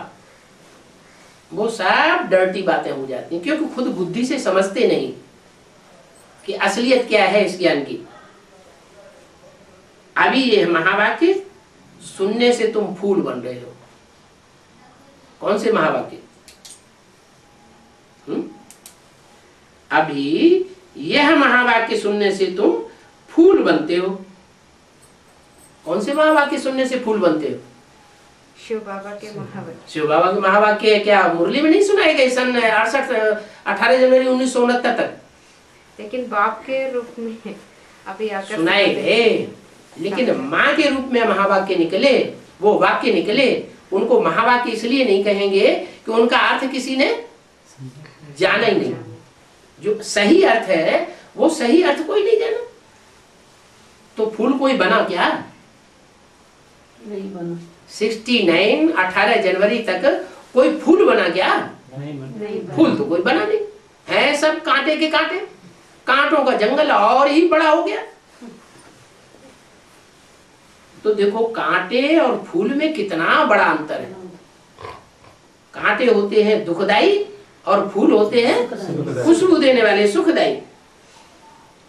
वो सब डर्टी बातें हो जाती हैं, क्योंकि खुद बुद्धि से समझते नहीं कि असलियत क्या है इस ज्ञान की। अभी ये महावाक्य सुनने से तुम फूल बन रहे हो। कौन से महावाक्य? अभी यह महावाक्य सुनने से तुम फूल बनते हो। कौन से महावाक्य सुनने से फूल बनते हो? शिव बाबा के महावाक्य। शिव बाबा के महावाक्य क्या मुरली में नहीं सुनाए गए सन 18 जनवरी 1969 तक? लेकिन बाप के रूप में अभी आकर सुनाए गए, लेकिन माँ के रूप में महावाक्य निकले, वो वाक्य निकले। उनको महावाक्य इसलिए नहीं कहेंगे कि उनका अर्थ किसी ने जाना ही नहीं। जो सही अर्थ है वो सही अर्थ कोई नहीं जाना। तो फूल कोई बना क्या? नहीं बना। 69 18 जनवरी तक कोई फूल बना क्या? नहीं फूल तो कोई बना नहीं है, सब कांटे के कांटे, कांटों का जंगल और ही बड़ा हो गया। तो देखो कांटे और फूल में कितना बड़ा अंतर है। कांटे होते हैं दुखदाई और फूल होते हैं खुशबू देने वाले, सुखदाई।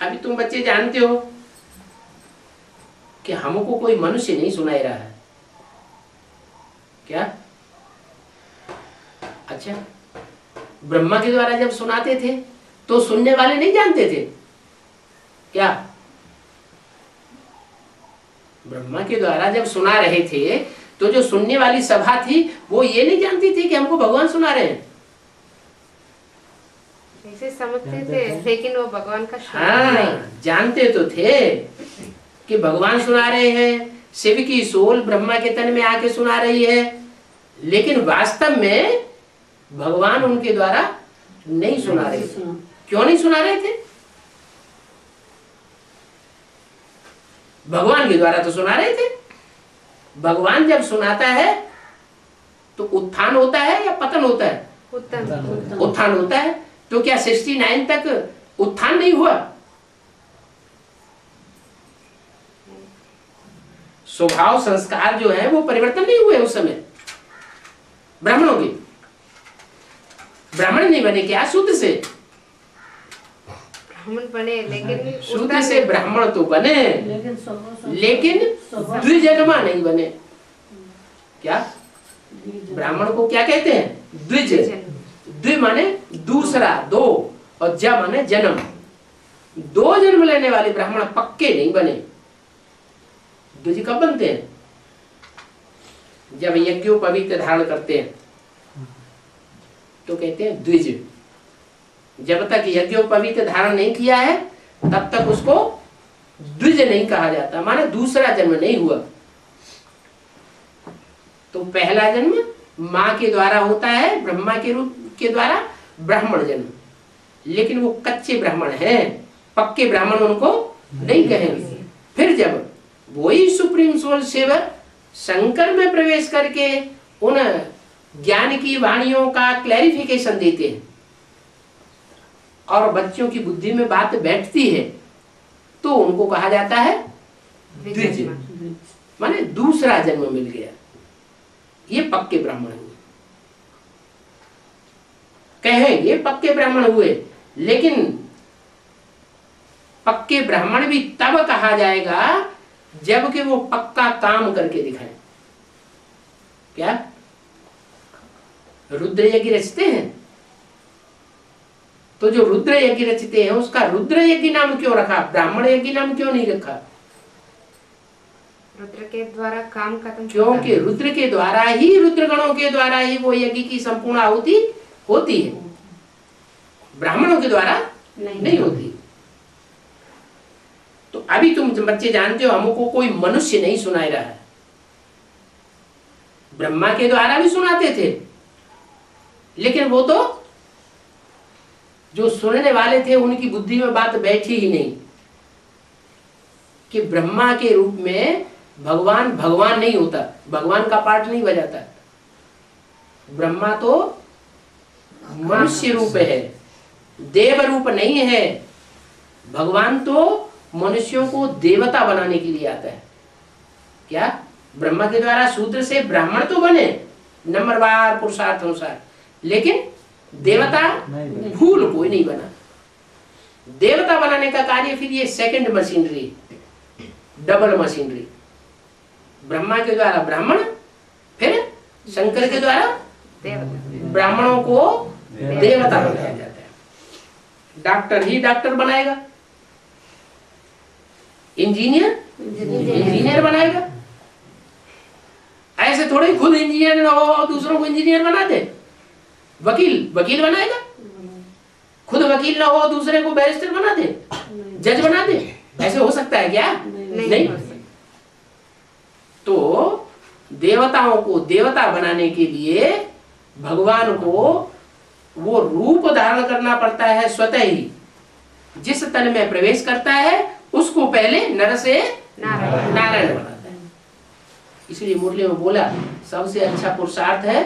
अभी तुम बच्चे जानते हो कि हमको कोई मनुष्य नहीं सुनाई रहा है, क्या? अच्छा, ब्रह्मा के द्वारा जब सुनाते थे तो सुनने वाले नहीं जानते थे क्या? ब्रह्मा के द्वारा जब सुना रहे थे तो जो सुनने वाली सभा थी वो ये नहीं जानती थी कि हमको भगवान सुना रहे हैं। ऐसे समझते थे, लेकिन वो भगवान का शब्द हाँ, नहीं। जानते तो थे कि भगवान सुना रहे हैं, शिव की सोल ब्रह्मा के तन में आके सुना रही है, लेकिन वास्तव में भगवान उनके द्वारा नहीं सुना रहे थे। क्यों नहीं सुना रहे थे? भगवान के द्वारा तो सुना रहे थे। भगवान जब सुनाता है तो उत्थान होता है या पतन होता है? उत्थान होता है। तो क्या 69 तक उत्थान नहीं हुआ? स्वभाव संस्कार जो है वो परिवर्तन नहीं हुए उस समय ब्राह्मणों के। ब्राह्मण नहीं बने क्या? शुद्ध से ब्राह्मण बने, लेकिन शुद्ध से ब्राह्मण तो बने, लेकिन द्विजन्मा नहीं बने। क्या? ब्राह्मण को क्या कहते हैं? द्विज। द्वि माने दूसरा, दो, और ज माने जन्म। दो जन्म लेने वाले ब्राह्मण पक्के नहीं बने। द्विज कब बनते हैं? जब यज्ञोपवीत धारण करते हैं तो कहते हैं द्विज। जब तक यज्ञोपवीत धारण नहीं किया है तब तक उसको द्विज नहीं कहा जाता, माने दूसरा जन्म नहीं हुआ। तो पहला जन्म माँ के द्वारा होता है, ब्रह्मा के रूप के द्वारा ब्राह्मण जन्म, लेकिन वो कच्चे ब्राह्मण हैं, पक्के ब्राह्मण उनको नहीं कहेंगे। फिर जब वही सुप्रीम सोल शिव शंकर में प्रवेश करके उन ज्ञान की वाणियों का क्लैरिफिकेशन देते हैं और बच्चों की बुद्धि में बात बैठती है तो उनको कहा जाता है द्विज, माने दूसरा जन्म मिल गया। ये पक्के ब्राह्मण हुए, कहेंगे पक्के ब्राह्मण हुए, लेकिन पक्के ब्राह्मण भी तब कहा जाएगा जबकि वो पक्का काम करके दिखाएं। क्या? रुद्र यज्ञ रचते हैं तो जो रुद्र यज्ञ रचते हैं उसका रुद्र यज्ञ नाम क्यों रखा? ब्राह्मण यज्ञ नाम क्यों नहीं रखा? रुद्र के द्वारा काम खत्म, क्योंकि रुद्र के द्वारा ही, रुद्र गणों के द्वारा ही वो यज्ञ की संपूर्ण आहुति होती है, ब्राह्मणों के द्वारा नहीं होती। तो अभी तुम बच्चे जानते हो हमको कोई मनुष्य नहीं सुनाई रहा है, ब्रह्मा के द्वारा भी सुनाते थे, लेकिन वो तो जो सुनने वाले थे उनकी बुद्धि में बात बैठी ही नहीं कि ब्रह्मा के रूप में भगवान भगवान नहीं होता, भगवान का पार्ट नहीं बजाता। ब्रह्मा तो मनुष्य रूप है, देव रूप नहीं है। भगवान तो मनुष्यों को देवता बनाने के लिए आता है। क्या? ब्रह्मा के द्वारा शूद्र से ब्राह्मण तो बने नंबरवार पुरुषार्थ अनुसार, लेकिन देवता फूल कोई नहीं बना। देवता बनाने का कार्य फिर ये second machinery, double machinery. Brahma के द्वारा ब्राह्मण, फिर शंकर के द्वारा ब्राह्मणों को देवता बनाया जाता है। डॉक्टर ही डॉक्टर बनाएगा, इंजीनियर बनाएगा। ऐसे थोड़े खुद इंजीनियर हो और दूसरों को इंजीनियर बना दे। वकील बनाएगा, खुद वकील ना हो दूसरे को बैरिस्टर बना दे, जज बना दे। ऐसे हो सकता है क्या? नहीं। तो देवताओं को देवता बनाने के लिए भगवान को वो रूप धारण करना पड़ता है स्वतः ही। जिस तन में प्रवेश करता है उसको पहले नर से नारायण बनाता है। इसलिए मुरली में बोला सबसे अच्छा पुरुषार्थ है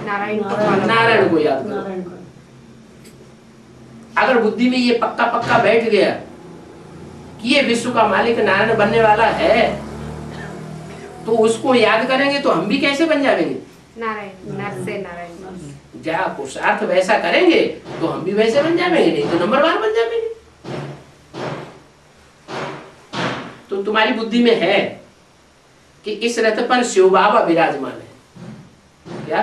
नारायण को याद करो। अगर बुद्धि में ये पक्का पक्का बैठ गया कि ये विश्व का मालिक नारायण बनने वाला है, तो उसको याद करेंगे तो हम भी कैसे बन जाएंगे? नारायण, नर से नारायण। जहाँ पुरुषार्थ वैसा करेंगे तो हम भी वैसे बन जाएंगे, नहीं तो नंबर 1 बन जाएंगे। तो तुम्हारी बुद्धि में है कि इस रथ पर शिव बाबा विराजमान है, क्या?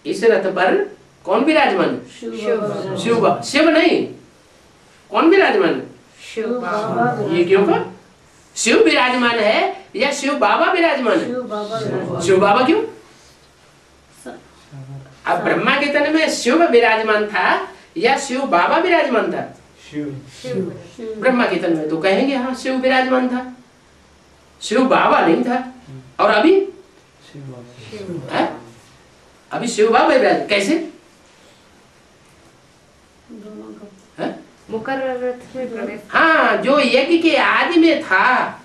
इस रथ पर कौन विराजमान? शिव। शिव नहीं, कौन विराजमान? शिव बाबा। ये क्यों कहा? शिव विराजमान है या शिव बाबा विराजमान है? शिव बाबा क्यों? अब ब्रह्मा के तन में शिव विराजमान था या शिव बाबा विराजमान था? शिव। ब्रह्मा के तन में तो कहेंगे हाँ शिव विराजमान था, शिव बाबा नहीं था। और अभी है? अभी शिव बाबा विराज कैसे? है? मुकर्रर रथ में प्रवेश। हाँ, जो यज्ञ के आदि में था,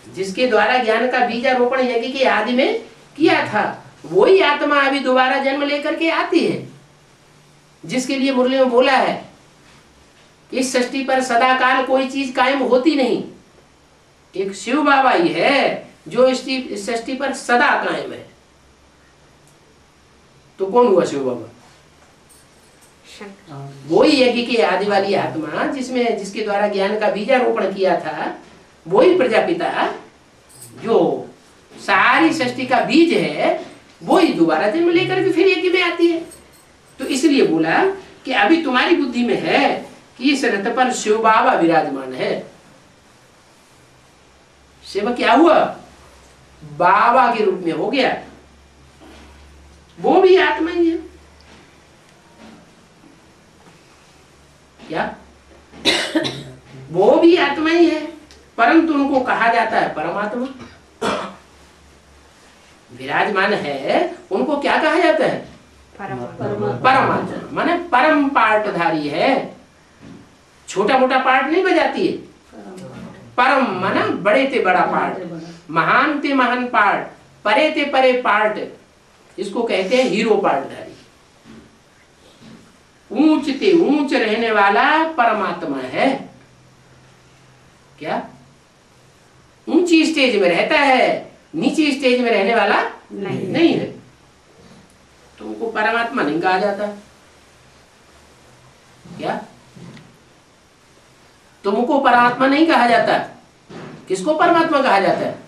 जिसके द्वारा ज्ञान का बीजारोपण यज्ञ के आदि में किया था, वही आत्मा अभी दोबारा जन्म लेकर के आती है, जिसके लिए मुरली में बोला है कि इस सृष्टि पर सदाकाल कोई चीज कायम होती नहीं। एक शिव बाबा ही है जो इस सृष्टि पर सदा कायम है। तो कौन हुआ शिव बाबा? वही यज्ञ की आदि वाली आत्मा जिसके द्वारा ज्ञान का बीजारोपण किया था, वही प्रजापिता जो सारी सृष्टि का बीज है, वही दोबारा जन्म लेकर के फिर यज्ञ में आती है। तो इसलिए बोला कि अभी तुम्हारी बुद्धि में है कि इस रथ पर शिव बाबा विराजमान है। शिव क्या हुआ? बाबा के रूप में हो गया, वो भी आत्मा ही है। क्या? वो भी आत्मा ही है, परंतु उनको कहा जाता है परमात्मा। विराजमान है, उनको क्या कहा जाता है? परमात्मा। माने परम पार्टधारी है, छोटा मोटा पार्ट नहीं बजाती है। परम माना बड़े ते बड़ा पार्ट, महान ते महान पार्ट, परे ते परे पार्ट, इसको कहते हैं हीरो पार्टधारी। ऊंच ते ऊंच रहने वाला परमात्मा है। क्या? ऊंची स्टेज में रहता है, नीची स्टेज में रहने वाला नहीं है। तुमको परमात्मा नहीं कहा जाता। क्या? तुमको परमात्मा नहीं कहा जाता। किसको परमात्मा कहा जाता है?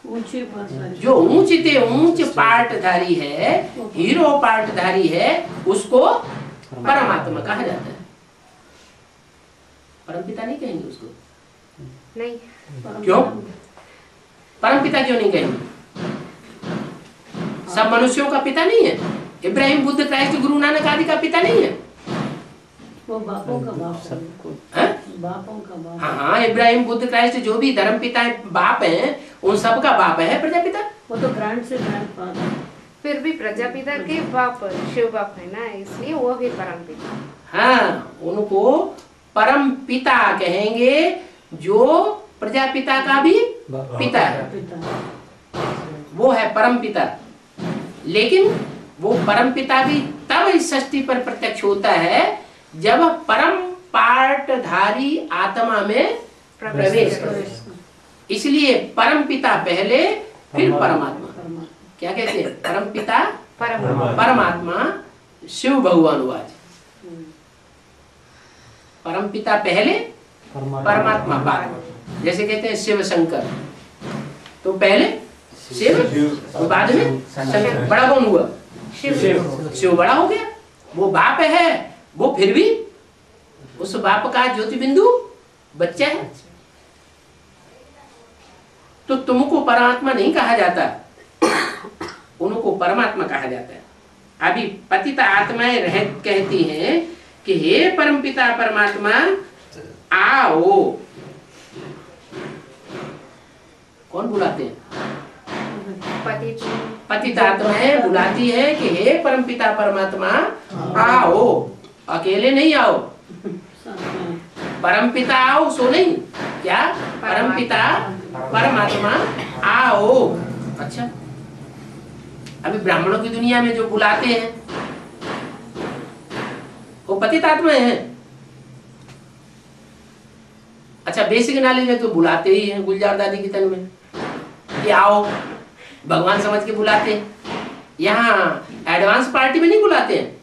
जो ऊंच ते ऊंच पार्टधारी है, हीरो पार्टधारी है, उसको परमात्मा कहा जाता है। परमपिता नहीं कहेंगे उसको? नहीं। क्यों? परमपिता क्यों नहीं कहेंगे? सब मनुष्यों का पिता नहीं है? इब्राहिम, बुद्ध, क्राइस्ट, गुरु नानक आदि का पिता नहीं है? वो बापों का बाप है? बापों का बाप। हाँ, इब्राहिम, बुद्ध, क्राइस्ट जो भी धर्म पिता बाप हैं, उन सब का बाप है प्रजापिता। वो तो ग्रैंड से ग्रैंड फादर। फिर भी प्रजापिता के बाप शिव बाप है ना, इसलिए वो भी परम पिता। हाँ, उनको परम पिता कहेंगे, जो प्रजापिता का भी पिता है, वो है परम पिता। लेकिन वो परम पिता भी तब इस सृष्टि पर प्रत्यक्ष होता है जब परम पार्टधारी आत्मा में प्रवेश करे। इसलिए परम पिता पहले, फिर परमात्मा। क्या कहते हैं? परम पिता परमात्मा, शिव भगवान वाज। परम पिता पहले, परमात्मा बाद। जैसे कहते हैं शिव शंकर, तो पहले शिव और बाद में शंकर। बड़ा कौन हुआ? शिव बड़ा हो गया, वो बाप है, वो फिर भी उस बाप का ज्योति बिंदु बच्चा है। तो तुमको परमात्मा नहीं कहा जाता, उनको परमात्मा कहा जाता है। अभी पतित आत्माएं कहती हैं कि हे परमपिता परमात्मा आओ। कौन बुलाते हैं? पतित आत्माएं बुलाती है कि हे परमपिता परमात्मा आओ। अकेले नहीं आओ, परमपिता आओ सो नहीं। क्या? परमपिता परमात्मा आओ। अच्छा, अभी ब्राह्मणों की दुनिया में जो बुलाते हैं वो पतित आत्माएं हैं। अच्छा, बेसिक नॉलेज में तो बुलाते ही हैं, गुलजार दादी की तन में कि आओ, भगवान समझ के बुलाते हैं। यहाँ एडवांस पार्टी में नहीं बुलाते हैं।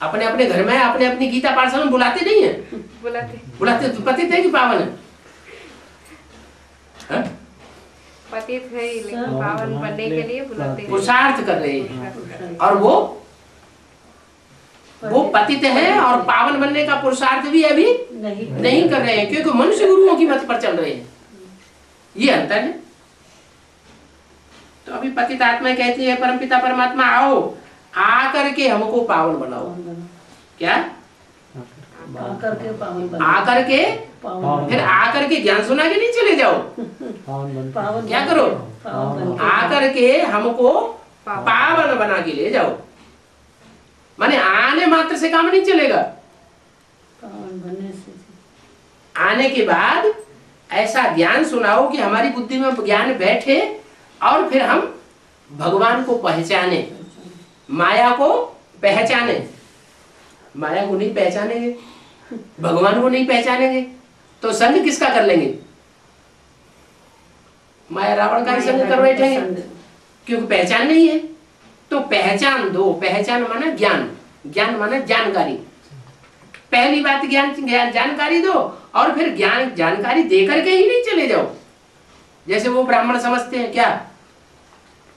अपने अपने घर में अपने अपनी गीता पाठशाला में बुलाते नहीं है? बुलाते तो पतित है कि पावन है? पतित है लेकिन पावन बनने के लिए बुलाते हैं। पुरुषार्थ कर रहे हैं, और वो पतित है और पावन बनने का पुरुषार्थ भी अभी नहीं कर रहे हैं, क्योंकि मनुष्य गुरुओं की मत पर चल रहे हैं। ये अंतर है। तो अभी पतित आत्मा कहती है परमपिता परमात्मा आओ, आकर के हमको पावन बनाओ। क्या? आकर के पावन बन आकर के, पावन फिर आकर के ज्ञान सुना के नहीं चले जाओ। पावन क्या करो? पावन आकर के हमको पावन बना के ले जाओ। माने आने मात्र से काम नहीं चलेगा। पावन बनने से आने के बाद ऐसा ज्ञान सुनाओ कि हमारी बुद्धि में ज्ञान बैठे और फिर हम भगवान को पहचाने, माया को पहचाने। माया को नहीं पहचानेंगे, भगवान को नहीं पहचानेंगे, तो संग किसका कर लेंगे? माया रावण का ही संग कर बैठेंगे, क्योंकि पहचान नहीं है। तो पहचान दो। पहचान माना ज्ञान, ज्ञान माना जानकारी। पहली बात ज्ञान जानकारी दो, और फिर ज्ञान जानकारी देकर के ही नहीं चले जाओ। जैसे वो ब्राह्मण समझते हैं क्या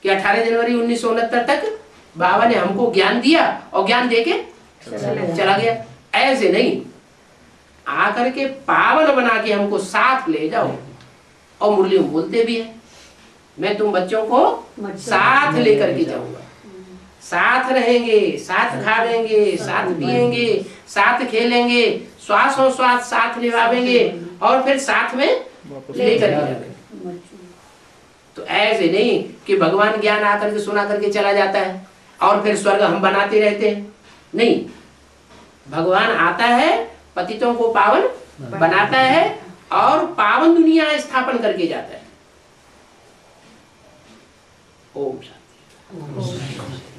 कि 18 जनवरी 1969 तक बाबा ने हमको ज्ञान दिया और ज्ञान देके चला गया। ऐसे नहीं, आकर के पावन बना के हमको साथ ले जाओ। और मुरली में बोलते भी है, मैं तुम बच्चों को साथ लेकर के जाऊंगा, साथ रहेंगे, साथ खावेंगे, साथ पिएंगे, साथ खेलेंगे, श्वास और श्वास साथ निभावेंगे, और फिर साथ में लेकर के जाएंगे। तो ऐसे नहीं कि भगवान ज्ञान आकर के सुना करके चला जाता है और फिर स्वर्ग हम बनाते रहते हैं। नहीं, भगवान आता है, पतितों को पावन बनाता है और पावन दुनिया स्थापन करके जाता है। ओम शांति।